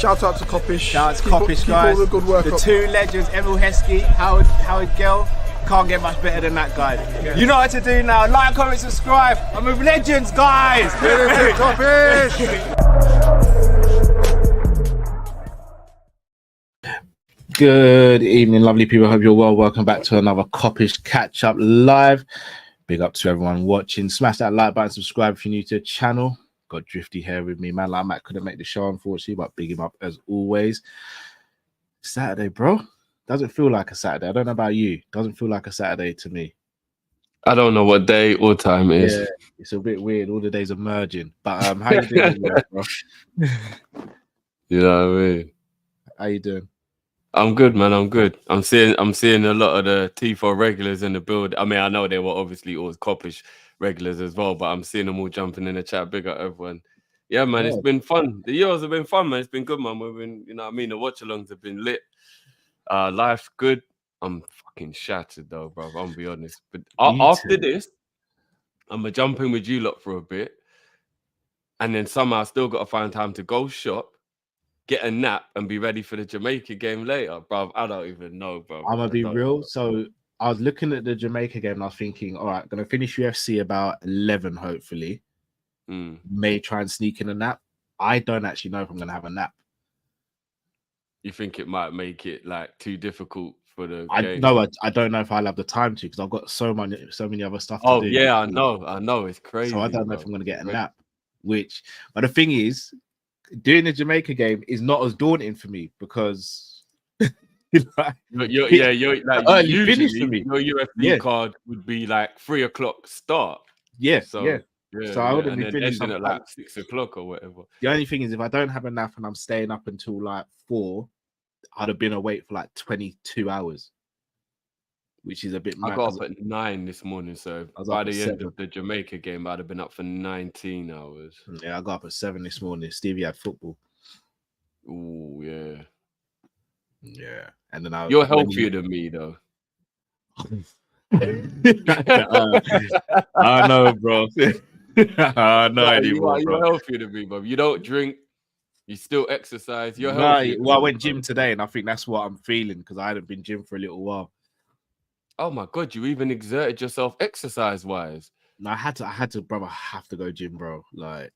Shout out to Kop-Ish. Shout out to Kopish, keep guys. all the good work the up. two legends, Emil Heskey, Howard Gill. Can't get much better than that, guys. Yeah. You know what to do now. Like, comment, subscribe. I'm with legends, guys. Kop-Ish. Good evening, lovely people. Hope you're well. Welcome back to another Kop-Ish catch up live. Big up to everyone watching. Smash that like button, subscribe if you're new to the channel. Got Drifty here with me, man. Like Matt couldn't make the show, unfortunately, but big him up as always. Saturday, bro. Doesn't feel like a Saturday. I don't know about you. Doesn't feel like a Saturday to me. I don't know what day or time it is. Yeah, it's a bit weird. All the days are merging. But how you doing, bro? You know what I mean? How you doing? I'm good, man. I'm good. I'm seeing a lot of the T4 regulars in the build. I mean, I know they were obviously all Kopish regulars as well, but I'm seeing them all jumping in the chat. Big up everyone. Yeah, man, It's been fun. The years have been fun, man. It's been good, man. We've been, you know what I mean? The watch-alongs have been lit. Life's good. I'm fucking shattered though, bro. I'm gonna be honest. But after this, I'm gonna jump in with you lot for a bit, and then somehow I still got to find time to go shop, get a nap, and be ready for the Jamaica game later, bro. I don't even know, bro. I'm gonna be real. So I was looking at the Jamaica game and I was thinking, all right, gonna finish UFC about 11, hopefully. May try and sneak in a nap. I don't actually know if I'm gonna have a nap. You think it might make it like too difficult for the game? I don't know if I'll have the time to because I've got so many other stuff to do. Oh yeah, I know, it's crazy. So I don't know if I'm gonna get a nap. But the thing is, doing the Jamaica game is not as daunting for me because you're like early finish for me. Your UFC card would be like 3 o'clock start. Yeah, so, yeah. So I would have and been then finishing at like 6 o'clock or whatever. The only thing is, if I don't have a nap and I'm staying up until like 4, I'd have been awake for like 22 hours, which is a bit mad. I got up at 9 this morning, so by the end of the Jamaica game, I'd have been up for 19 hours. Yeah, I got up at 7 this morning. Stevie had football. Oh yeah, yeah. And then you're healthier than me, though. I know, bro. I know anymore, you're healthier than me, bro. You don't drink. You still exercise. You're healthy. Well, I went gym today, and I think that's what I'm feeling because I hadn't been gym for a little while. Oh my god, you even exerted yourself exercise-wise. No, I had to, brother. I have to go gym, bro. Like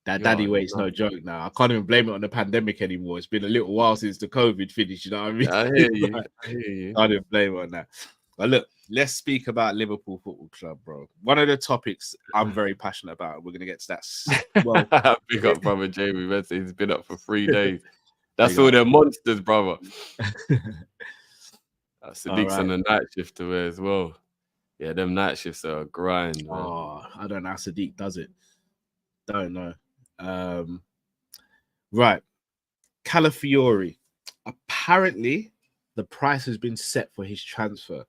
that daddy weight's no joke now. I can't even blame it on the pandemic anymore. It's been a little while since the COVID finished. You know what I mean? I hear you. I hear you. I didn't blame it on that. But look, let's speak about Liverpool Football Club, bro. One of the topics I'm very passionate about. We're gonna get to that. Well, big up, brother Jamie. He's been up for 3 days. That's all their monsters, brother. Sadiq's on the night shift away as well. Yeah, them night shifts are a grind. Man. Oh, I don't know how Sadiq does it. Don't know. Right. Calafiori. Apparently, the price has been set for his transfer.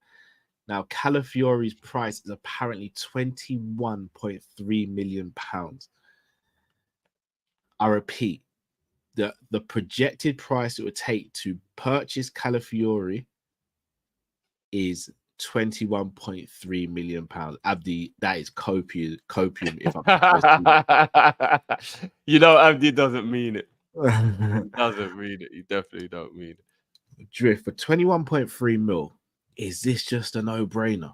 Now, Calafiori's price is apparently £21.3 million. I repeat, the projected price it would take to purchase Calafiori is £21.3 million. Abdi, that is copium. If I'm you know, Abdi doesn't mean it. He doesn't mean it. He definitely don't mean it. Drift for 21.3 mil. Is this just a no-brainer?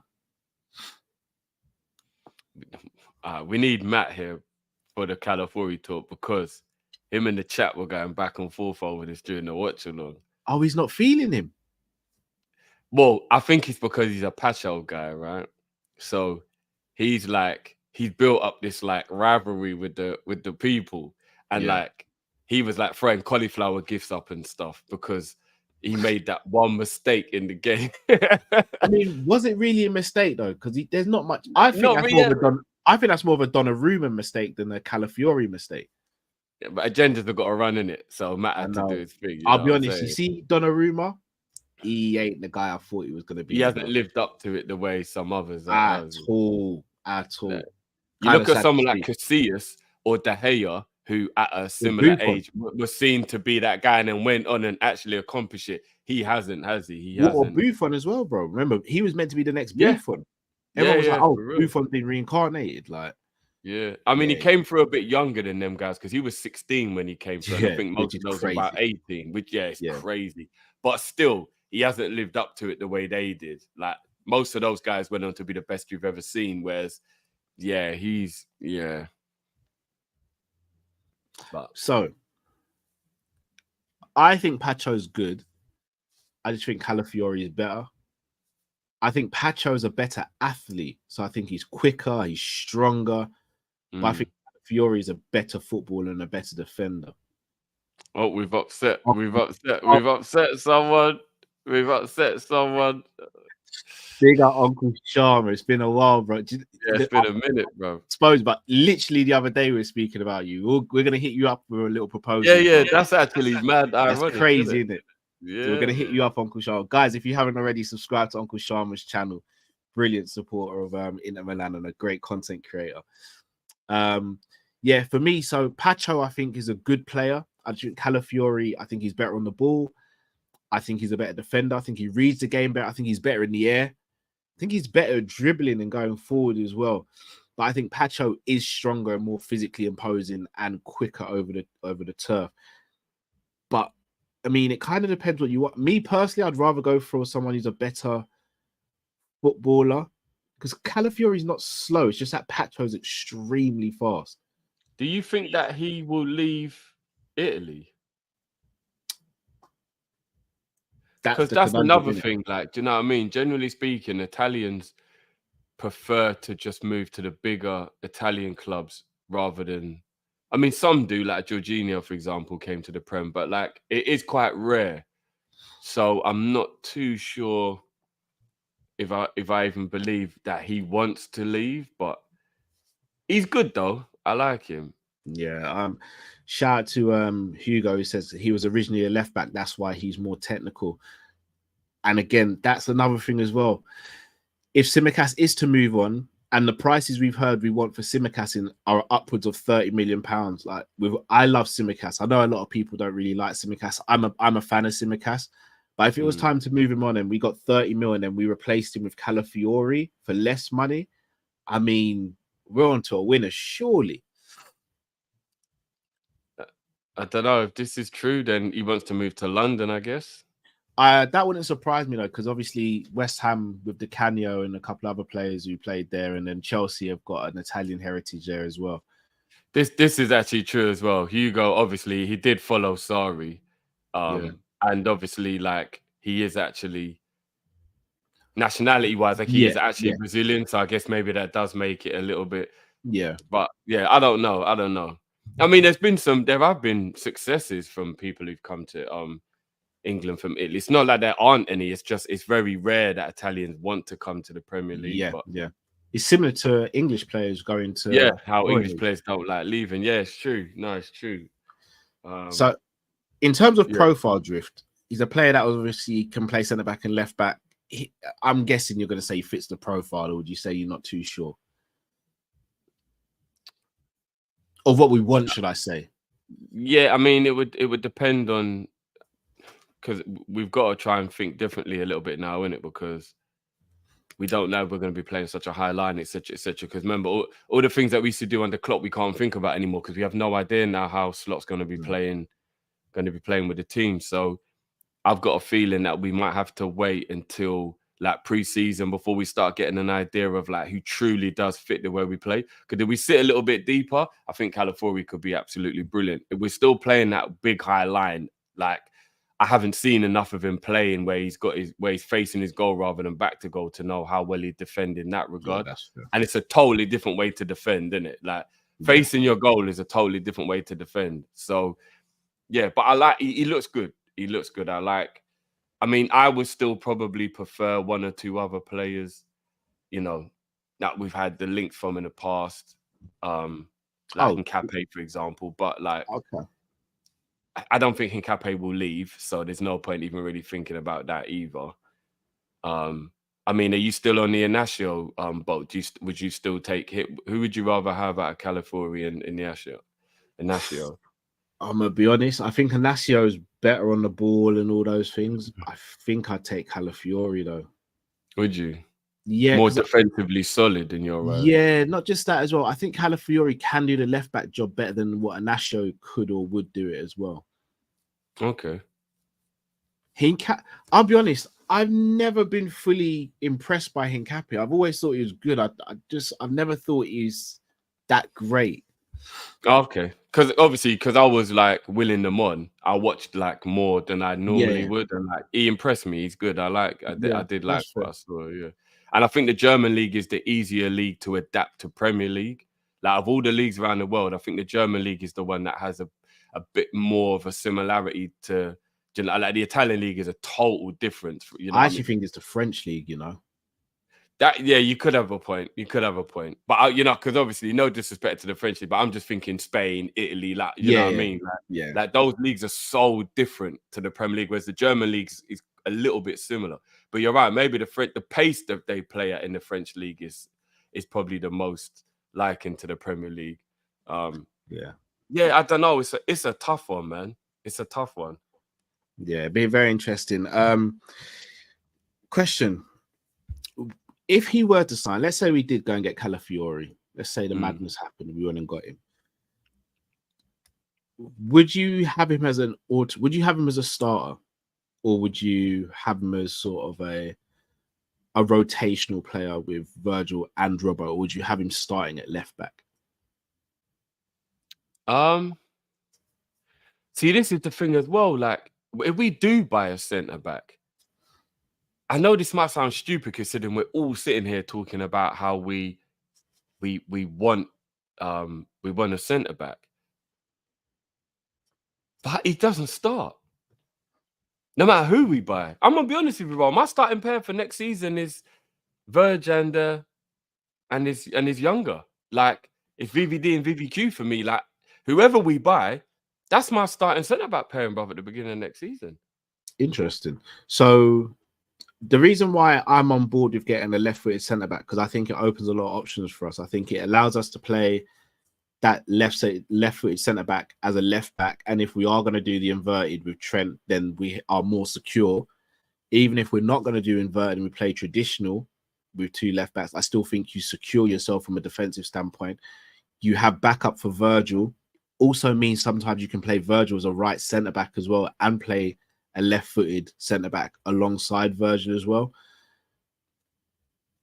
We need Matt here for the Calafiori talk because him and the chat were going back and forth over this during the watch along. Oh, he's not feeling him. Well, I think it's because he's a Pacho guy, right? So he's built up this like rivalry with the people, and like he was like throwing cauliflower gifts up and stuff because he made that one mistake in the game. I mean, was it really a mistake though? Because there's not much. I think that's more of a Donnarumma mistake than a Calafiori mistake. Yeah, but agendas have got to run in it, so Matt had to do his thing. I'll be honest. You see, Donnarumma, he ain't the guy I thought he was going to be. He hasn't lived up to it the way some others at all. Yeah. You look at someone like Casillas or De Gea, who at a similar age was seen to be that guy and then went on and actually accomplished it. He hasn't, has he? Or Buffon as well, bro. Remember, he was meant to be the next Buffon. Everyone was like, "Oh, Buffon's been reincarnated." Like, Yeah, I mean, he Yeah, came through a bit younger than them guys because he was 16 when he came through, and I yeah, think which most is of those are about crazy. 18. Which it's Yeah, crazy, but still, he hasn't lived up to it the way they did. Like most of those guys went on to be the best you've ever seen. Whereas, yeah, but so I think Pacho's good. I just think Calafiori is better. I think Pacho's a better athlete, so I think he's quicker, he's stronger. But I think Fiori is a better footballer and a better defender. Oh, we've upset Oh, someone. We've upset someone. big up Uncle Sharma. It's been a while, bro. Yeah, it's been a minute, bro. Suppose, but literally the other day we were speaking about you. We're gonna hit you up with a little proposal. Yeah, that's actually mad That's ironic. crazy, isn't it? Yeah, So we're gonna hit you up, Uncle Sharma. Guys, if you haven't already, subscribe to Uncle Sharma's channel. Brilliant supporter of Inter Milan and a great content creator. Yeah, for me, so Pacho, I think, is a good player. I think Calafiori, I think he's better on the ball. I think he's a better defender. I think he reads the game better. I think he's better in the air. I think he's better dribbling and going forward as well. But I think Pacho is stronger and more physically imposing and quicker over the turf. But I mean, it kind of depends what you want. Me personally, I'd rather go for someone who's a better footballer because Calafiori's not slow. It's just that Pacho's extremely fast. Do you think that he will leave Italy? Because that's another thing. Like, do you know what I mean? Generally speaking, Italians prefer to just move to the bigger Italian clubs rather than. I mean, some do. Like Jorginho, for example, came to the Prem, but like it is quite rare. So I'm not too sure if I even believe that he wants to leave. But he's good though. I like him. Yeah. Shout out to Hugo, who says he was originally a left back. That's why he's more technical. And again, that's another thing as well. If Tsimikas is to move on, and the prices we've heard we want for Tsimikas are upwards of £30 million. Like, I love Tsimikas. I know a lot of people don't really like Tsimikas. I'm a fan of Tsimikas. But if it was time to move him on and we got 30 million and we replaced him with Calafiori for less money, I mean, we're on to a winner, surely. I don't know if this is true. Then he wants to move to London, I guess. That wouldn't surprise me though, because obviously West Ham with Di Canio and a couple other players who played there, and then Chelsea have got an Italian heritage there as well. This is actually true as well. Hugo, obviously, he did follow Sarri, and obviously, like he is actually nationality-wise, like he is actually Brazilian. So I guess maybe that does make it a little bit. Yeah, but yeah, I don't know. I mean, there have been successes from people who've come to England from Italy. It's not like there aren't any. It's very rare that Italians want to come to the Premier League. Yeah. It's similar to English players going to how English players don't like leaving. Yeah, it's true. No, it's true. So, in terms of profile drift, he's a player that obviously can play centre back and left back. I'm guessing you're going to say he fits the profile, or would you say you're not too sure? Or what we want, should I say? Yeah, I mean, it would depend on, because we've got to try and think differently a little bit now, innit? Because we don't know if we're going to be playing such a high line, etc., etc. Because remember, all the things that we used to do under Klopp, we can't think about anymore because we have no idea now how Slot's going to be playing with the team. So I've got a feeling that we might have to wait until like pre-season before we start getting an idea of like who truly does fit the way we play. Because if we sit a little bit deeper, I think Calafiori could be absolutely brilliant. If we're still playing that big high line, like I haven't seen enough of him playing where he's facing his goal rather than back to goal to know how well he defends in that regard. Yeah, and it's a totally different way to defend, isn't it? Like facing your goal is a totally different way to defend. So yeah, but I like he looks good. He looks good. I mean, I would still probably prefer one or two other players, you know, that we've had the links from in the past. Hincapié, for example. But like I don't think Hincapié will leave, so there's no point even really thinking about that either. I mean, are you still on the Inacio boat? Would you still take him? Who would you rather have out of Calafiori and Inacio? I'm gonna be honest. I think Inacio is better on the ball and all those things. I think I'd take Calafiori though. Would you? Yeah, more 'cause defensively solid in your right. yeah, not just that as well. I think Calafiori can do the left back job better than what Anasio could or would do it as well. Okay. I'll be honest, I've never been fully impressed by Hincapi. I've always thought he was good. I've never thought he's that great. Okay, because I was like willing them on. I watched like more than I normally Yeah, would, and like he impressed me. He's good. I yeah, did like that's what fair. I saw. Yeah, and I think the German league is the easier league to adapt to Premier League. Like of all the leagues around the world, I think the German league is the one that has a bit more of a similarity to. You know, like the Italian league is a total difference. You know I what I actually mean? think it's the French league, you know. That yeah, you could have a point. You could have a point, but you know, because obviously, no disrespect to the French league, but I'm just thinking Spain, Italy, like you know Yeah, what I yeah, mean. yeah. Like those leagues are so different to the Premier League, whereas the German league is a little bit similar. But you're right, maybe the pace that they play at in the French league is probably the most likened to the Premier League. Yeah. Yeah, I don't know. It's a tough one, man. It's a tough one. Yeah, it'd be very interesting. Question. If he were to sign, let's say we did go and get Calafiori. Let's say the madness happened, we went and got him. Would you have him as would you have him as a starter? Or would you have him as sort of a rotational player with Virgil and Robbo, or would you have him starting at left back? See, this is the thing as well. Like, if we do buy a centre back, I know this might sound stupid considering we're all sitting here talking about how we want a centre back, but he doesn't start. No matter who we buy, I'm gonna be honest with you, bro. My starting pair for next season is Verge and his younger. Like it's VVD and VVQ for me. Like whoever we buy, that's my starting centre back pairing, brother, at the beginning of next season. Interesting. So the reason why I'm on board with getting a left-footed centre back, because I think it opens a lot of options for us. I think it allows us to play that left-footed centre back as a left back, and if we are going to do the inverted with Trent, then we are more secure. Even if we're not going to do inverted and we play traditional with two left backs, I still think you secure yourself from a defensive standpoint. You have backup for Virgil. Also means sometimes you can play Virgil as a right centre back as well and play a left-footed centre back alongside Virgil as well.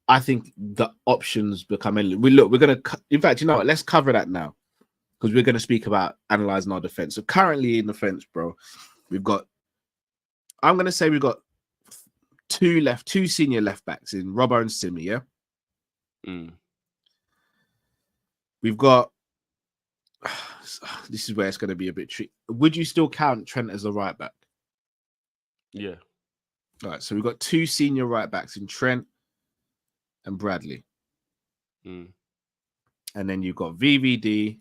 I think the options become endless. We're going to, in fact, you know what? Let's cover that now because we're going to speak about analysing our defence. So currently in defence, bro, I'm going to say we've got two senior left backs in Robbo and Simi, yeah? We've got, this is where it's going to be a bit tricky. Would you still count Trent as a right back? Yeah. All right, so we've got two senior right backs in Trent and Bradley. And then you've got VVD,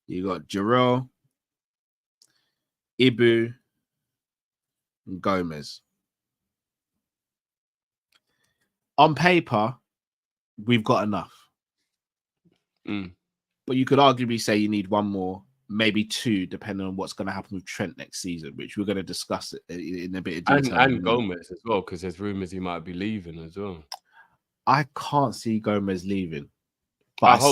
you've got Jarrell, Ibu, and Gomez. On paper, we've got enough. But you could arguably say you need one more, maybe two, depending on what's going to happen with Trent next season, which we're going to discuss in a bit of detail. And Gomez as well, because there's rumours he might be leaving as well. I can't see Gomez leaving. But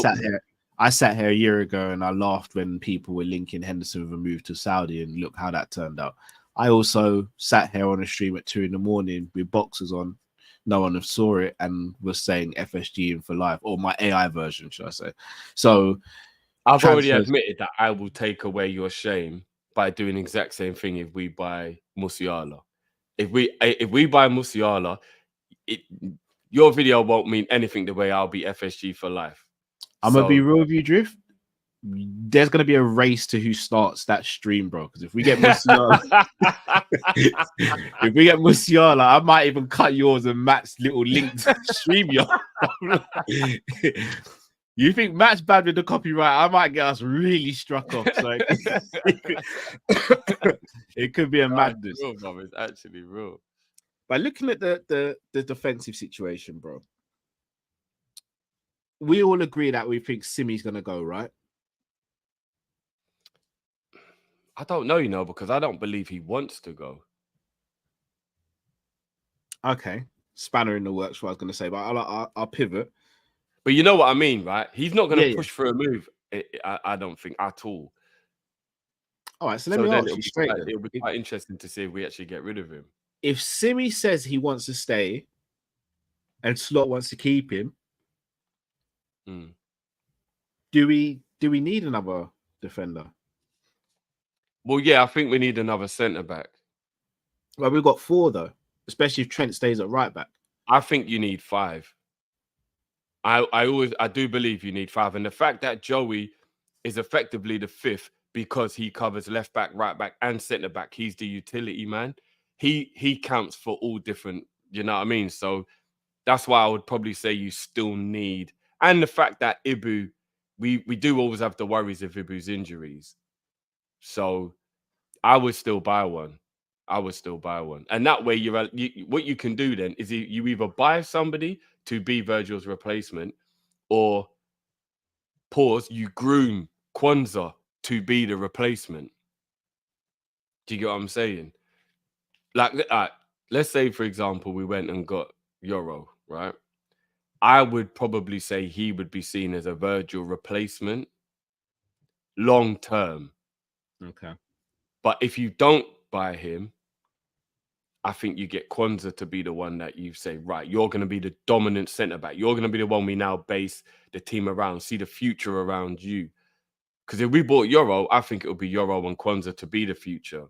I sat here a year ago and I laughed when people were linking Henderson with a move to Saudi, and look how that turned out. I also sat here on a stream at 2 a.m. with boxers on. No one saw it and was saying FSG in for life, or my AI version, should I say. So I've already admitted that I will take away your shame by doing the exact same thing if we buy Musiala. If we buy Musiala, your video won't mean anything the way I'll be FSG for life. I'm going to be real with you, Drift. There's going to be a race to who starts that stream, bro. Because if we get Musiala, I might even cut yours and Matt's little linked stream. You think Matt's bad with the copyright? I might get us really struck off. So it could be a madness. Real, bro. It's actually real. By looking at the defensive situation, bro, we all agree that we think Simi's going to go, right? I don't know, you know, because I don't believe he wants to go. Okay. spanner in the works. What I was going to say, but I'll pivot. But you know what I mean, right? He's not going to Yeah, push for a move. I don't think at all. All right, so let me ask you straight. It'll be quite interesting to see if we actually get rid of him. If Simi says he wants to stay, and Slot wants to keep him, do we need another defender? Well, yeah, I think we need another centre back. Well, we've got 4 though, especially if Trent stays at right back. I think you need 5. I do believe you need 5, and the fact that Joey is effectively the 5th because he covers left back, right back, and centre back. He's the utility man. He counts for all different. You know what I mean? So that's why I would probably say you still need, and the fact that Ibu, we do always have the worries of Ibu's injuries. So I would still buy one. And that way, what you can do then is you either buy somebody to be Virgil's replacement, or you groom Kwanzaa to be the replacement. Do you get what I'm saying? Like, let's say, for example, we went and got Euro, right? I would probably say he would be seen as a Virgil replacement long term. Okay. But if you don't buy him, I think you get Kwanzaa to be the one that you say, right, you're going to be the dominant centre back. You're going to be the one we now base the team around, see the future around you. Because if we bought Euro, I think it would be Euro and Kwanzaa to be the future.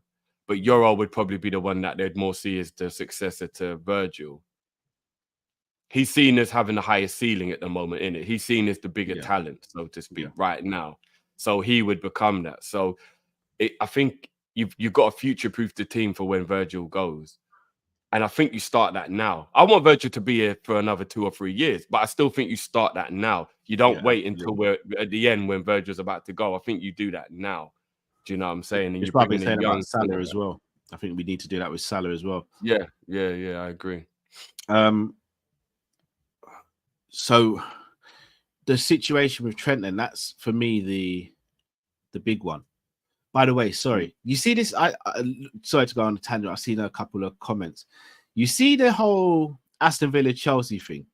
But Euro would probably be the one that they'd more see as the successor to Virgil. He's seen as having the highest ceiling at the moment, innit? He's seen as the bigger talent, so to speak, right now. So he would become that. So I think you've got to future-proof the team for when Virgil goes. And I think you start that now. I want Virgil to be here for another 2 or 3 years, but I still think you start that now. You don't wait until we're at the end when Virgil's about to go. I think you do that now. Do you know what I'm saying? And you're probably saying about Salah as well. I think we need to do that with Salah as well. Yeah, I agree. So the situation with Trent, then, that's for me the big one. By the way, sorry. You see this? I sorry to go on a tangent. I've seen a couple of comments. You see the whole Aston Villa Chelsea thing?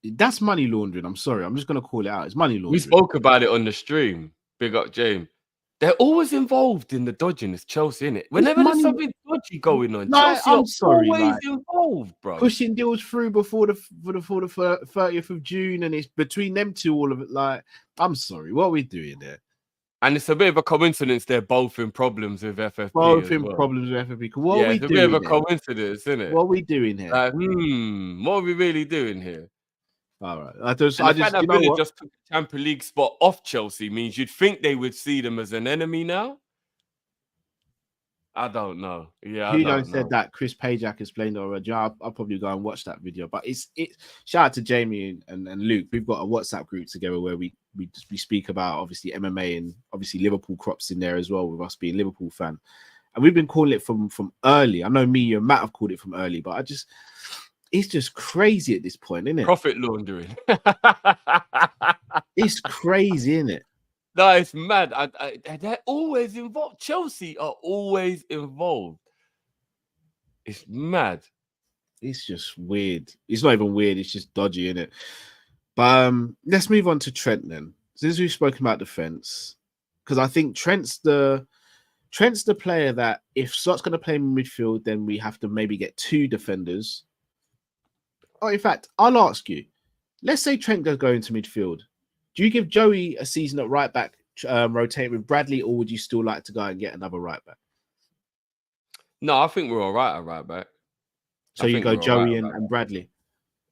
That's money laundering. I'm sorry. I'm just going to call it out. It's money laundering. We spoke about it on the stream. Big up, James. They're always involved in the dodginess, Chelsea, innit? Whenever there's something dodgy going on, Chelsea I'm sorry, always involved, bro. Pushing deals through before the 30th of June, and it's between them two, all of it. Like, I'm sorry, what are we doing there? And it's a bit of a coincidence they're both in problems with FFP. Both in problems with FFP. What are we doing? It's a bit of a coincidence, isn't it? What are we doing here? Like, what are we really doing here? All right. I just took the Champions League spot off Chelsea means you'd think they would see them as an enemy now. I don't know. Yeah, Hugo said that. Chris Pajak explained it already. I'll probably go and watch that video. But it's shout out to Jamie and Luke. We've got a WhatsApp group together where we speak about obviously MMA, and obviously Liverpool crops in there as well, with us being Liverpool fan. And we've been calling it from early. I know me and Matt have called it from early, but it's just crazy at this point, isn't it? Profit laundering. It's crazy, isn't it? No, it's mad. They're always involved. Chelsea are always involved. It's mad. It's just weird. It's not even weird. It's just dodgy, isn't it? But let's move on to Trent then. Since we've spoken about defense, because I think Trent's the player that if Slot's going to play in midfield, then we have to maybe get 2 defenders. Oh, in fact, I'll ask you. Let's say Trent does go into midfield. Do you give Joey a season at right back, rotate with Bradley, or would you still like to go and get another right back? No, I think we're all right at right back. So you go Joey and Bradley.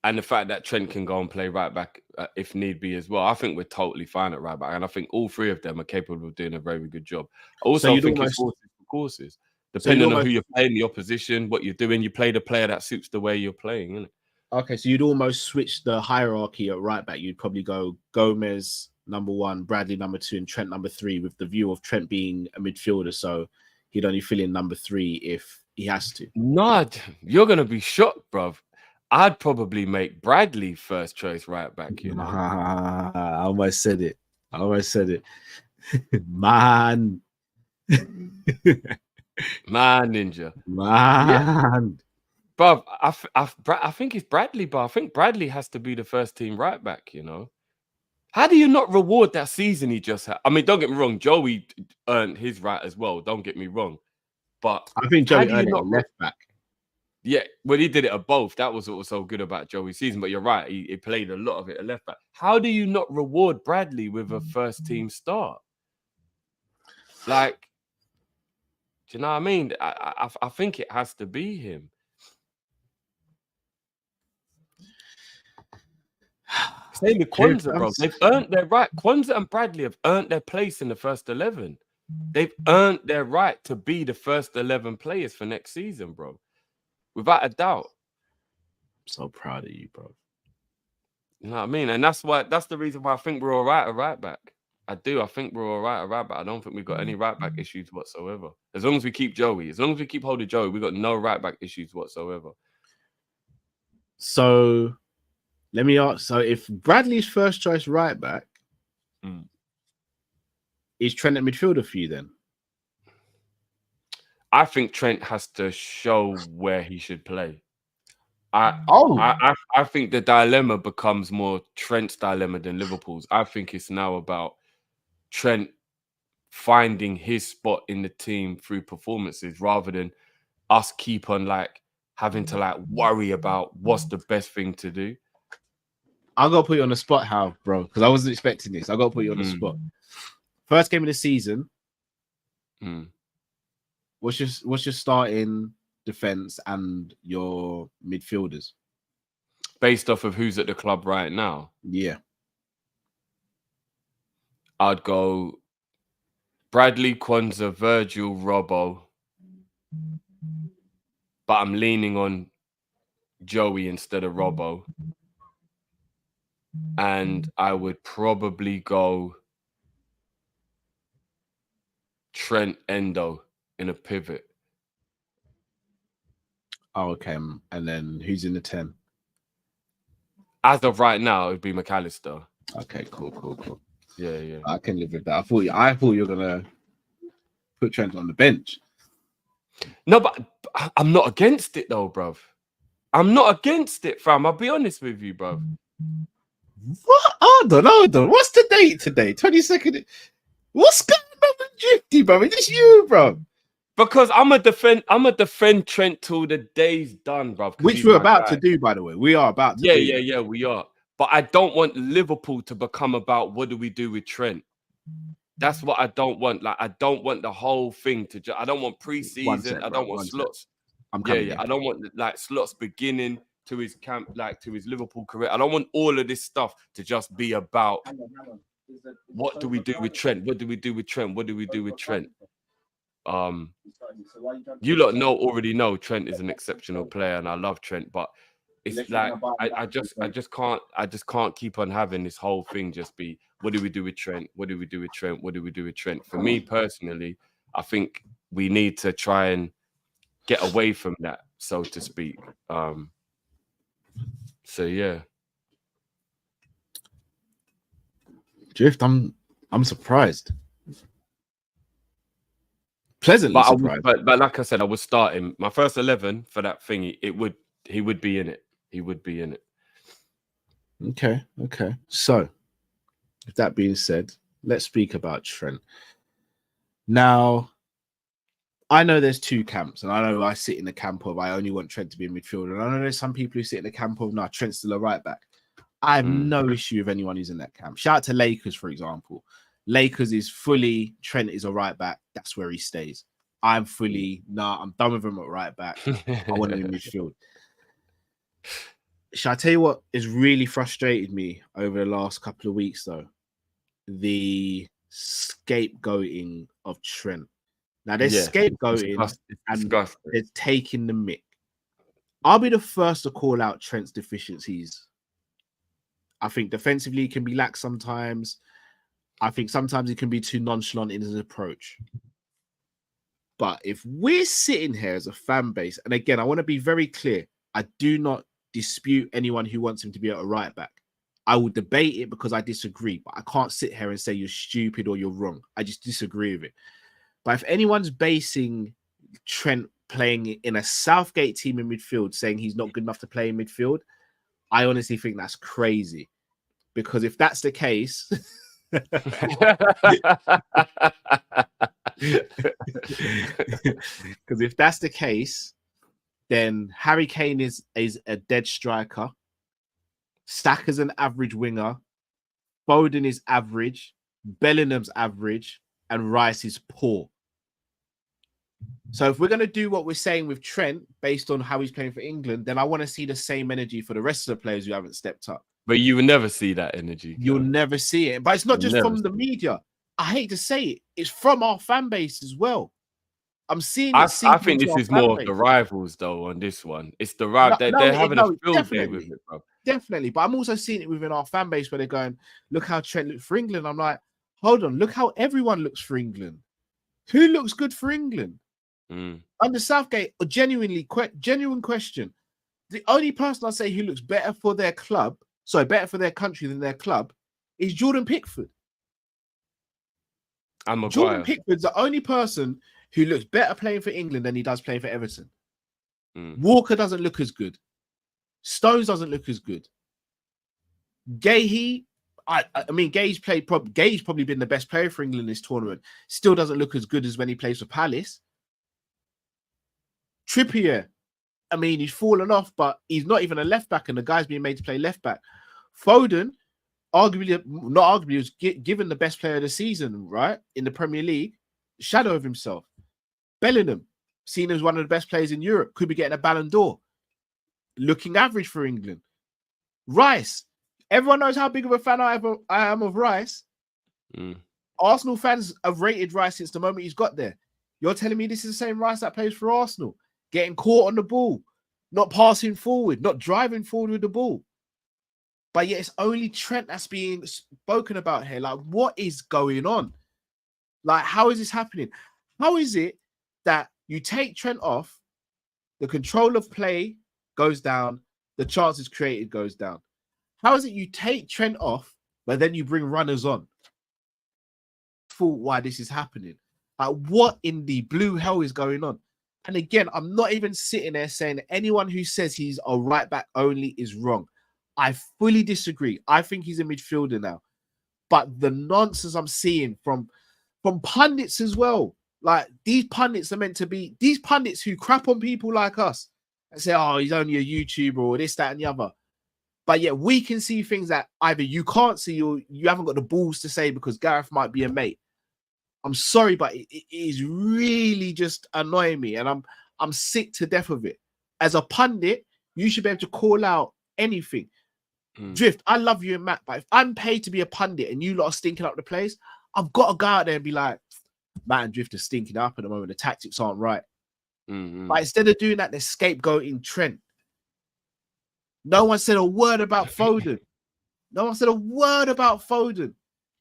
And the fact that Trent can go and play right back if need be as well. I think we're totally fine at right back. And I think all 3 of them are capable of doing a very good job. I also think it's horses for courses. Depending on who you're playing, the opposition, what you're doing, you play the player that suits the way you're playing, isn't it? Okay, so you'd almost switch the hierarchy at right back. You'd probably go Gomez number 1, Bradley number 2, and Trent number 3, with the view of Trent being a midfielder, so he'd only fill in number 3 if he has to. No, you're gonna be shocked, bruv. I'd probably make Bradley first choice right back. You know, I almost said it. Man. Man, Ninja. Man. Bruv, I think it's Bradley, but I think Bradley has to be the first team right back, you know? How do you not reward that season he just had? I mean, don't get me wrong, Joey earned his right as well. Don't get me wrong. But I think how Joey do you earned it not at left back. Yeah, well, he did it at both. That was what was so good about Joey's season. But you're right, he played a lot of it at left back. How do you not reward Bradley with a first team start? Like, do you know what I mean? I think it has to be him. Same with Kwanzaa, bro. They've earned their right. Kwanzaa and Bradley have earned their place in the first 11. They've earned their right to be the first 11 players for next season, bro. Without a doubt. I'm so proud of you, bro. You know what I mean? And that's the reason why I think we're all right at right back. I do. I think we're all right at right back. I don't think we've got any right back issues whatsoever. As long as we keep Joey, as long as we keep holding Joey, we've got no right back issues whatsoever. So let me ask. So if Bradley's first choice right back, is Trent a midfielder for you then? I think Trent has to show where he should play. I think the dilemma becomes more Trent's dilemma than Liverpool's. I think it's now about Trent finding his spot in the team through performances rather than us keep on like having to like worry about what's the best thing to do. I gotta put you on the spot, Hal, bro, because I wasn't expecting this. I gotta put you on the spot. First game of the season. What's your starting defense and your midfielders based off of who's at the club right now? Yeah, I'd go Bradley, Kwanzaa, Virgil, Robbo, but I'm leaning on Joey instead of Robbo, and I would probably go Trent, Endo in a pivot. Oh, okay. And then who's in the 10? As of right now, it'd be McAllister. Okay, cool. Yeah. I can live with that. I thought you were gonna put Trent on the bench. No, but I'm not against it though, bruv. I'm not against it, fam. I'll be honest with you, bruv. What? Hold on. What's the date today? 22nd. What's going on with Drifty, bro? Is this you, bro? Because I'm a defend Trent till the day's done, bro. Which we're about to do, by the way. We are about to do. Yeah, we are. But I don't want Liverpool to become about what do we do with Trent. That's what I don't want. Like, I don't want the whole thing to I don't want preseason. I don't want slots. I don't want like slots beginning to his camp, like to his Liverpool career. I don't want all of this stuff to just be about what do we do with Trent? What do we do with Trent? What do we do with Trent? You lot already know Trent is an exceptional player, and I love Trent, but it's like I just can't keep on having this whole thing just be what do we do with Trent? What do we do with Trent? What do we do with Trent? For me personally, I think we need to try and get away from that, so to speak. So yeah. Drift, I'm surprised. Pleasantly surprised. But like I said, I was starting my first 11 for that thingy. He would be in it. He would be in it. Okay. So, with that being said, let's speak about Trent. Now, I know there's two camps, and I know I sit in the camp of I only want Trent to be a midfielder, and I know there's some people who sit in the camp of no, Trent's still a right back. I have no issue with anyone who's in that camp. Shout out to Lakers, for example. Lakers is fully Trent is a right back. That's where he stays. I'm fully I'm done with him at right back. I want him in midfield. Shall I tell you what has really frustrated me over the last couple of weeks, though? The scapegoating of Trent. Now, there's scapegoating and they're taking the mick. I'll be the first to call out Trent's deficiencies. I think defensively he can be lax sometimes. I think sometimes he can be too nonchalant in his approach. But if we're sitting here as a fan base, and again, I want to be very clear, I do not dispute anyone who wants him to be at a right back. I will debate it because I disagree, but I can't sit here and say you're stupid or you're wrong. I just disagree with it. But if anyone's basing Trent playing in a Southgate team in midfield, saying he's not good enough to play in midfield, I honestly think that's crazy. Because if that's the case, then Harry Kane is a dead striker. Saka's an average winger. Foden is average. Bellingham's average. And Rice is poor. So if we're going to do what we're saying with Trent based on how he's playing for England, then I want to see the same energy for the rest of the players who haven't stepped up. But you will never see that energy. You'll never see it. But it's not just from the media. I hate to say it. It's from our fan base as well. I'm seeing it. I think this is more of the rivals, though, on this one. It's the rival. They're having a field day with it, bro. Definitely. But I'm also seeing it within our fan base where they're going, look how Trent looks for England. I'm like, hold on. Look how everyone looks for England. Who looks good for England? Under Southgate, a genuine question. The only person I say who looks better for their club, better for their country than their club, is Jordan Pickford. Jordan Pickford's the only person who looks better playing for England than he does playing for Everton. Walker doesn't look as good. Stones doesn't look as good. Gahey, I mean, Gay's probably been the best player for England in this tournament. Still doesn't look as good as when he plays for Palace. Trippier, I mean, he's fallen off, but he's not even a left back, and the guy's being made to play left back. Foden, was given the best player of the season, right, in the Premier League, shadow of himself. Bellingham, seen as one of the best players in Europe, could be getting a Ballon d'Or, looking average for England. Rice, everyone knows how big of a fan I am of Rice. Arsenal fans have rated Rice since the moment he's got there. You're telling me this is the same Rice that plays for Arsenal, getting caught on the ball, not passing forward, not driving forward with the ball. But yet it's only Trent that's being spoken about here. Like, what is going on? Like, how is this happening? How is it that you take Trent off, the control of play goes down, the chances created goes down? How is it you take Trent off, but then you bring runners on? For why this is happening? Like, what in the blue hell is going on? And again, I'm not even sitting there saying anyone who says he's a right back only is wrong. I fully disagree. I think he's a midfielder now. But the nonsense I'm seeing from pundits as well, like, these pundits are meant to be, these pundits who crap on people like us and say, oh, he's only a YouTuber or this, that, and the other. But yet we can see things that either you can't see or you haven't got the balls to say because Gareth might be a mate. I'm sorry, but it is really just annoying me, and I'm sick to death of it. As a pundit, you should be able to call out anything. Drift, I love you and Matt, but if I'm paid to be a pundit and you lot are stinking up the place, I've got to go out there and be like, Matt and Drift are stinking up at the moment. The tactics aren't right. But instead of doing that, they're scapegoating Trent. No one said a word about Foden.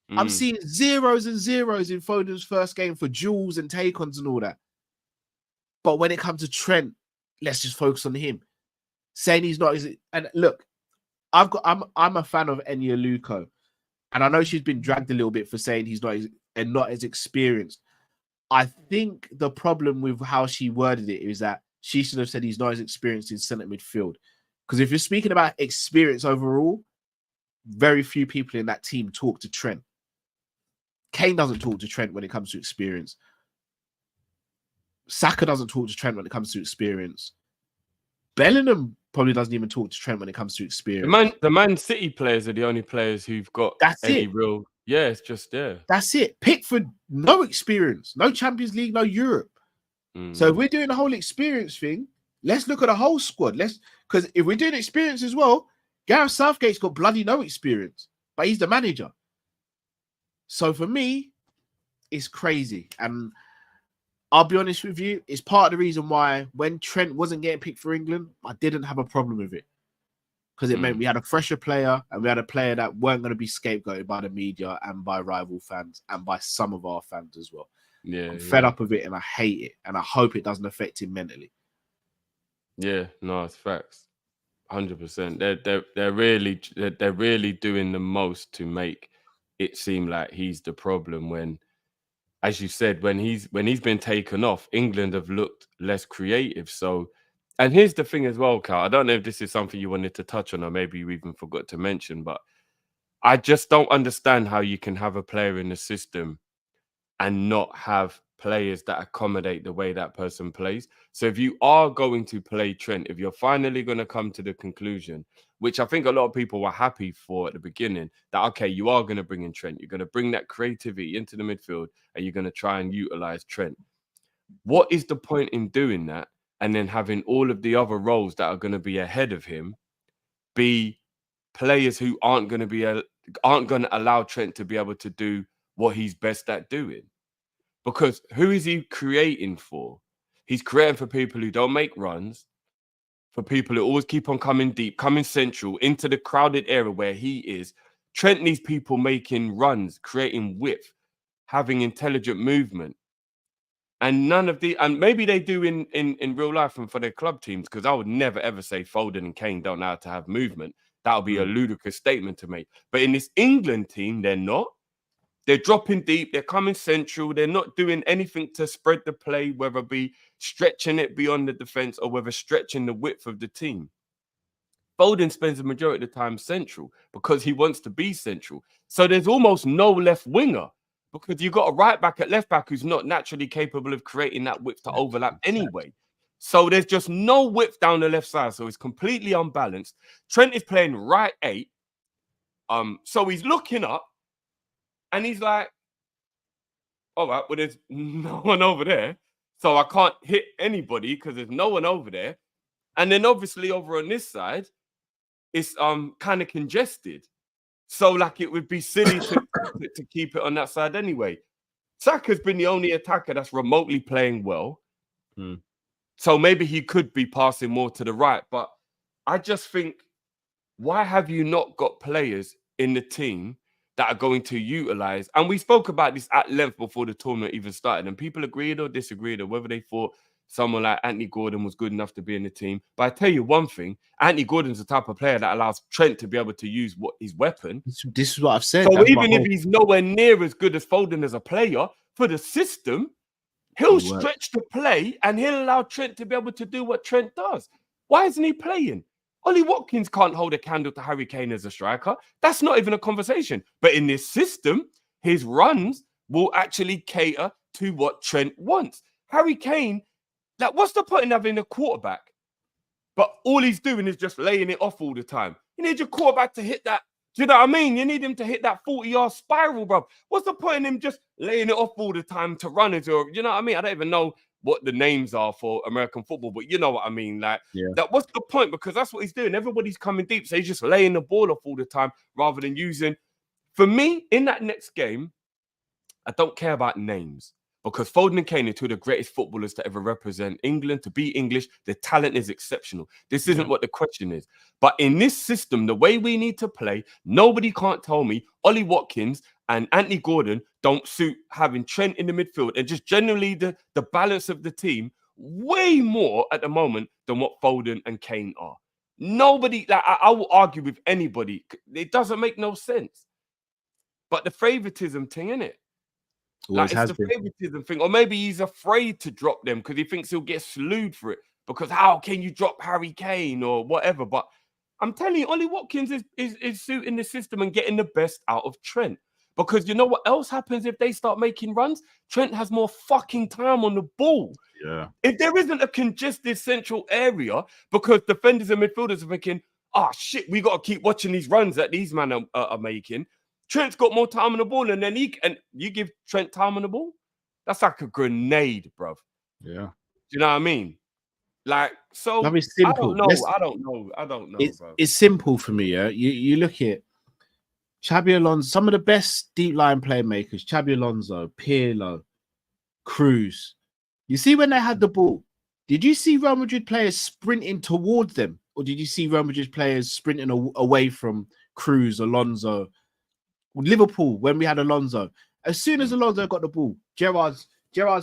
I'm seeing zeros and zeros in Foden's first game for duels and take-ons and all that. But when it comes to Trent, let's just focus on him. Saying he's not, and look, I'm a fan of Enya Luko, and I know she's been dragged a little bit for saying he's not as experienced. I think the problem with how she worded it is that she should have said he's not as experienced in centre midfield. Because if you're speaking about experience overall, very few people in that team talk to Trent. Kane doesn't talk to Trent when it comes to experience. Saka doesn't talk to Trent when it comes to experience. Bellingham probably doesn't even talk to Trent when it comes to experience. The Man City players are the only players who've got real. Yeah, it's just there. That's it. Pickford, no experience, no Champions League, no Europe. So if we're doing the whole experience thing, let's look at the whole squad. Because if we're doing experience as well, Gareth Southgate's got bloody no experience, but he's the manager. So for me, it's crazy. And I'll be honest with you, it's part of the reason why when Trent wasn't getting picked for England, I didn't have a problem with it. Because it meant we had a fresher player and we had a player that weren't going to be scapegoated by the media and by rival fans and by some of our fans as well. Yeah, I'm fed up with it and I hate it. And I hope it doesn't affect him mentally. Yeah, no, it's facts. 100%. They're really doing the most to make it seem like he's the problem when as you said, when he's been taken off, England have looked less creative. So, and here's the thing as well, Cal. I don't know if this is something you wanted to touch on, or maybe you even forgot to mention, but I just don't understand how you can have a player in the system and not have players that accommodate the way that person plays. So if you are going to play Trent, if you're finally going to come to the conclusion, which I think a lot of people were happy for at the beginning, that, okay, you are going to bring in Trent, you're going to bring that creativity into the midfield and you're going to try and utilize Trent. What is the point in doing that and then having all of the other roles that are going to be ahead of him be players who aren't going to allow Trent to be able to do what he's best at doing? Because who is he creating for? He's creating for people who don't make runs, for people who always keep on coming deep, coming central into the crowded area where he is. Trent needs people making runs, creating width, having intelligent movement. And none of the, and maybe they do in real life and for their club teams, because I would never ever say Foden and Kane don't know how to have movement. That would be a ludicrous statement to make. But in this England team, they're not. They're dropping deep. They're coming central. They're not doing anything to spread the play, whether it be stretching it beyond the defense or whether stretching the width of the team. Foden spends the majority of the time central because he wants to be central. So there's almost no left winger because you've got a right back at left back who's not naturally capable of creating that width to overlap anyway. So there's just no width down the left side. So it's completely unbalanced. Trent is playing right 8. So he's looking up. And he's like, all right, well, there's no one over there. So I can't hit anybody because there's no one over there. And then obviously over on this side, it's kind of congested. So like it would be silly to keep it on that side anyway. Saka's been the only attacker that's remotely playing well. So maybe he could be passing more to the right. But I just think, why have you not got players in the team that are going to utilize? And we spoke about this at length before the tournament even started, and people agreed or disagreed or whether they thought someone like Anthony Gordon was good enough to be in the team. But I tell you one thing, Anthony Gordon's the type of player that allows Trent to be able to use his weapon. This is what I've said. So even if he's nowhere near as good as Foden as a player, for the system, he'll stretch the play and he'll allow Trent to be able to do what Trent does. Why isn't he playing? Ollie Watkins can't hold a candle to Harry Kane as a striker. That's not even a conversation. But in this system, his runs will actually cater to what Trent wants. Harry Kane, like, what's the point in having a quarterback? But all he's doing is just laying it off all the time. You need your quarterback to hit that. Do you know what I mean? You need him to hit that 40-yard spiral, bro. What's the point in him just laying it off all the time to runners? Or, you know what I mean? I don't even know what the names are for American football, but you know what I mean. Like, that. What's the point? Because that's what he's doing. Everybody's coming deep, so he's just laying the ball off all the time rather than using. For me, in that next game, I don't care about names because Foden and Kane are two of the greatest footballers to ever represent England. To be English, the talent is exceptional. This isn't what the question is. But in this system, the way we need to play, nobody can't tell me Ollie Watkins and Anthony Gordon don't suit having Trent in the midfield and just generally the balance of the team way more at the moment than what Foden and Kane are. Nobody, like I will argue with anybody. It doesn't make no sense. But the favoritism thing, innit? Like, it's the favoritism thing. Or maybe he's afraid to drop them because he thinks he'll get slewed for it. Because how can you drop Harry Kane or whatever? But I'm telling you, Ollie Watkins is suiting the system and getting the best out of Trent. Because you know what else happens if they start making runs? Trent has more fucking time on the ball. Yeah. If there isn't a congested central area, because defenders and midfielders are thinking, oh shit, we got to keep watching these runs that these men are making. Trent's got more time on the ball, and then you give Trent time on the ball. That's like a grenade, bruv. Yeah. Do you know what I mean? Like, so it's simple. I don't know. It's simple for me. Yeah, you look at Xabi Alonso, some of the best deep line playmakers, Xabi Alonso, Pirlo, Cruz. You see when they had the ball, did you see Real Madrid players sprinting towards them? Or did you see Real Madrid players sprinting away from Cruz, Alonso? Liverpool, when we had Alonso, as soon as Alonso got the ball, Gerrard's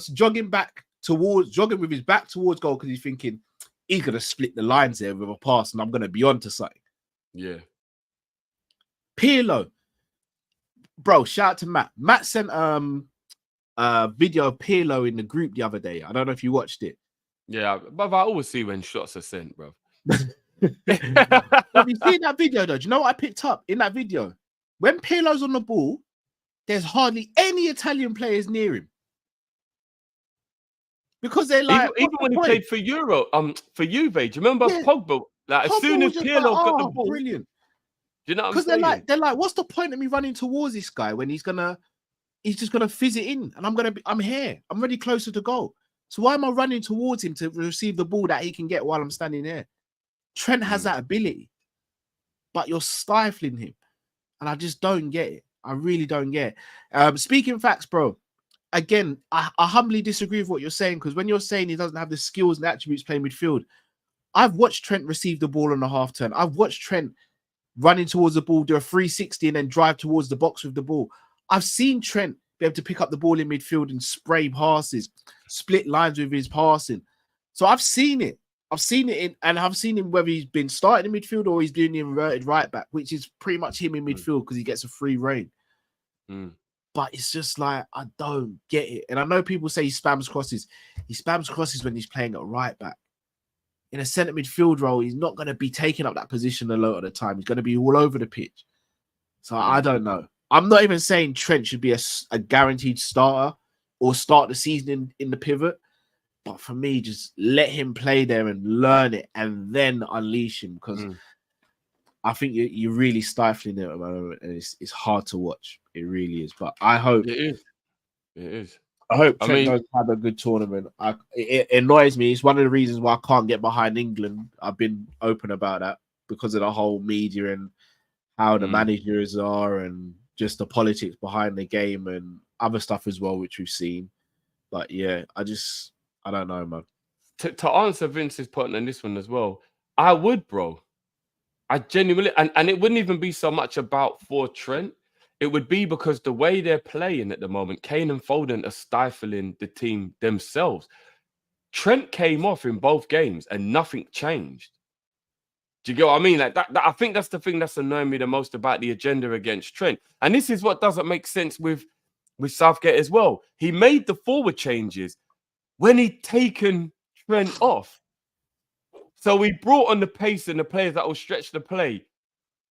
jogging with his back towards goal because he's thinking he's going to split the lines there with a pass and I'm going to be on to something. Yeah. Pirlo, bro, shout out to Matt. Matt sent video of Pirlo in the group the other day. I don't know if you watched it. Yeah, but I always see when shots are sent, bro. Have you seen that video though? Do you know what I picked up in that video? When Pirlo's on the ball, there's hardly any Italian players near him. Because they're like, even when he played for for Juve, do you remember Pogba? Like, as soon as Pirlo got the ball, brilliant. Do you know what I'm saying? Because they're like, what's the point of me running towards this guy when he's just gonna fizz it in, and I'm here, I'm already closer to goal. So why am I running towards him to receive the ball that he can get while I'm standing there? Trent has that ability, but you're stifling him, and I just don't get it. I really don't get it. Speaking facts, bro. Again, I humbly disagree with what you're saying, because when you're saying he doesn't have the skills and attributes playing midfield, I've watched Trent receive the ball on a half turn. I've watched Trent running towards the ball, do a 360 and then drive towards the box with the ball. I've seen Trent be able to pick up the ball in midfield and spray passes, split lines with his passing. So I've seen it. I've seen him whether he's been starting in midfield or he's doing the inverted right back, which is pretty much him in midfield because he gets a free reign. But it's just like, I don't get it. And I know people say he spams crosses. He spams crosses when he's playing at right back. In a centre midfield role, he's not going to be taking up that position a lot of the time. He's going to be all over the pitch. So I don't know. I'm not even saying Trent should be a guaranteed starter or start the season in the pivot. But for me, just let him play there and learn it and then unleash him, because I think you're really stifling it at the moment, and it's hard to watch. It really is. But I hope it is. I hope Trent does have a good tournament. It annoys me. It's one of the reasons why I can't get behind England. I've been open about that because of the whole media and how the managers are and just the politics behind the game and other stuff as well, which we've seen. But yeah, I don't know, man. To answer Vince's point on this one as well, I would, bro. I genuinely, and it wouldn't even be so much about for Trent. It would be because the way they're playing at the moment, Kane and Foden are stifling the team themselves. Trent came off in both games and nothing changed. Do you get what I mean? Like that I think that's the thing that's annoying me the most about the agenda against Trent. And this is what doesn't make sense with Southgate as well. He made the forward changes when he'd taken Trent off. So he brought on the pace and the players that will stretch the play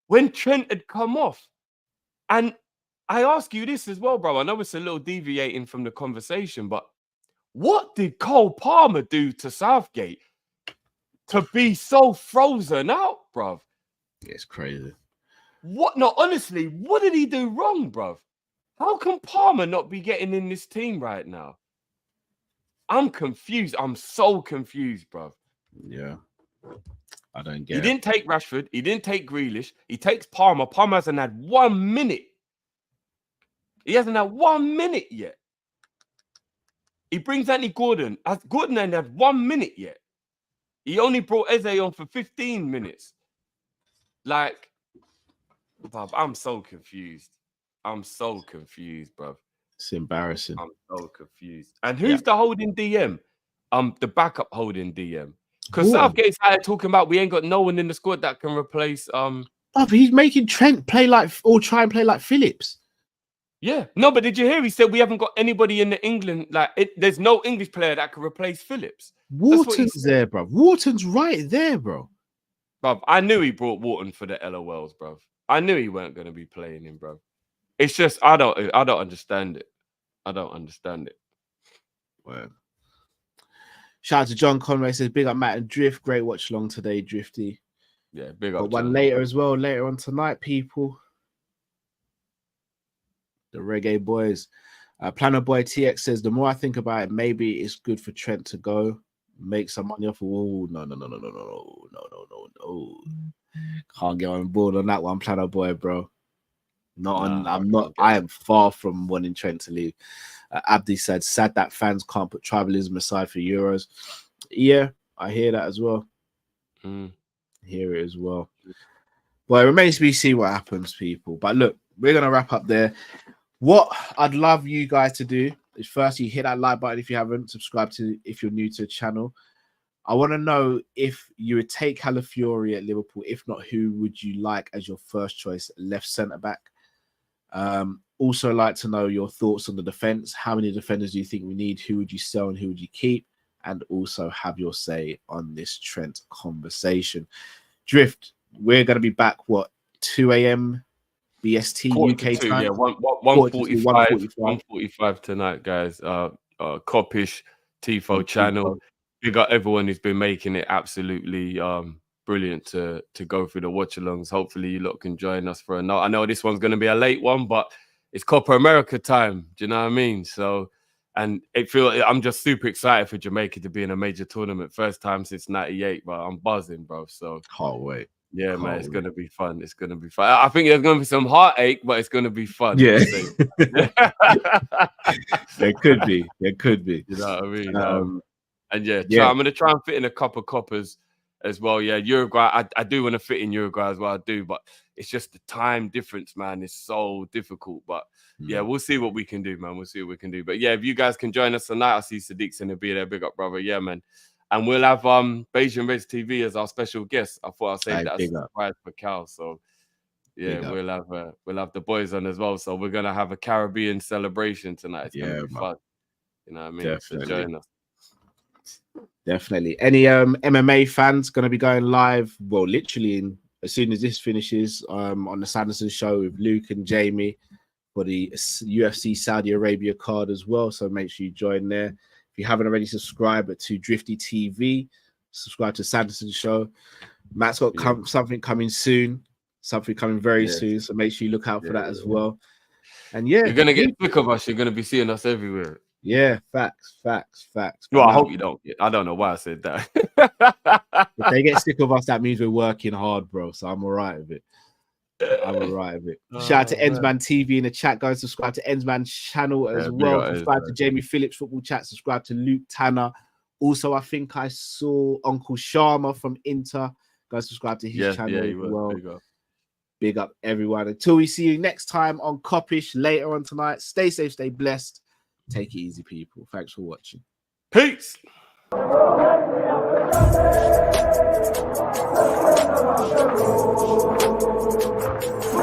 when Trent had come off. And I ask you this as well, bro. I know it's a little deviating from the conversation, but what did Cole Palmer do to Southgate to be so frozen out, bruv? It's crazy. What? No, honestly, what did he do wrong, bruv? How can Palmer not be getting in this team right now? I'm confused. I'm so confused, bruv. Yeah. I don't get it. He didn't take Rashford. He didn't take Grealish. He takes Palmer. Palmer hasn't had 1 minute. He hasn't had 1 minute yet. He brings Anthony Gordon. Gordon hasn't had 1 minute yet. He only brought Eze on for 15 minutes. Like, bruv, I'm so confused. I'm so confused, bruv. It's embarrassing. I'm so confused. And who's the holding DM? The backup holding DM. Because Southgate's out talking about we ain't got no one in the squad that can replace Oh, but he's making Trent play like, or try and play like Phillips. Yeah. No, but did you hear? He said we haven't got anybody in the England, there's no English player that can replace Phillips. Wharton's there, bro. Wharton's right there, bro. Bruv, I knew he brought Wharton for the LOLs, bruv. I knew he weren't going to be playing him, bruv. It's just I don't understand it. I don't understand it. Well, shout out to John Conway, says big up Matt and Drift. Great watch along today, Drifty. Yeah, big up. Got one later as well, later on tonight, people. The Reggae Boys. Planner Boy TX says the more I think about it, maybe it's good for Trent to go, make some money off of. Oh, no. Can't get on board on that one, Planner Boy, bro. I am far from wanting Trent to leave. Abdi said, sad that fans can't put tribalism aside for Euros. Yeah, I hear that as well. Hear it as well. Well, it remains to be seen what happens, people. But look, we're going to wrap up there. What I'd love you guys to do is firstly hit that like button if you haven't, subscribe to if you're new to the channel. I want to know if you would take Calafiori at Liverpool. If not, who would you like as your first choice left centre back? Also like to know your thoughts on the defense. How many defenders do you think we need? Who would you sell and who would you keep? And also have your say on this Trent conversation. Drift, we're going to be back, 2 a.m. BST UK time? Yeah, 1:45 tonight, guys. Kop-Ish Tifo channel. We got everyone who's been making it absolutely brilliant to go through the watch-alongs. Hopefully you lot can join us for a night. I know this one's going to be a late one, but it's Copa America time. Do you know what I mean? So, and I'm just super excited for Jamaica to be in a major tournament. First time since '98, but I'm buzzing, bro. So can't wait. Yeah, man, it's going to be fun. It's going to be fun. I think there's going to be some heartache, but it's going to be fun. Yeah. There could be. You know what I mean? And I'm going to try and fit in a couple of coppers as well. Yeah, Uruguay. I do want to fit in Uruguay as well. I do, but it's just the time difference, man. It's so difficult. But yeah, we'll see what we can do, man. We'll see what we can do. But yeah, if you guys can join us tonight, I see Sadiq's going to be there. Big up, brother. Yeah, man. And we'll have Beijing Reds TV as our special guest. I thought I'd say that as a surprise for Cal. So yeah, we'll have the boys on as well. So we're gonna have a Caribbean celebration tonight. It's gonna be fun. You know what I mean? Definitely. So join us. Definitely. Any MMA fans gonna be going live? Well, literally as soon as this finishes, on the Sanderson show with Luke and Jamie for the UFC Saudi Arabia card as well. So make sure you join there. If you haven't already subscribed to Drifty TV, subscribe to Sanderson Show. Matt's got something coming soon, something coming very soon. So make sure you look out for that as well. And yeah, you're gonna get sick of us. You're gonna be seeing us everywhere. Yeah, facts. Well, I hope you don't. I don't know why I said that. If they get sick of us, that means we're working hard, bro. So I'm all right with it. Shout out to Ensman TV in the chat. Go and subscribe to Ensman's channel as well. Subscribe to Jamie Phillips Football Chat. Subscribe to Luke Tanner. Also, I think I saw Uncle Sharma from Inter. Go and subscribe to his channel as well. Big up everyone. Until we see you next time on Kopish later on tonight. Stay safe, stay blessed. Take it easy, people. Thanks for watching. Peace.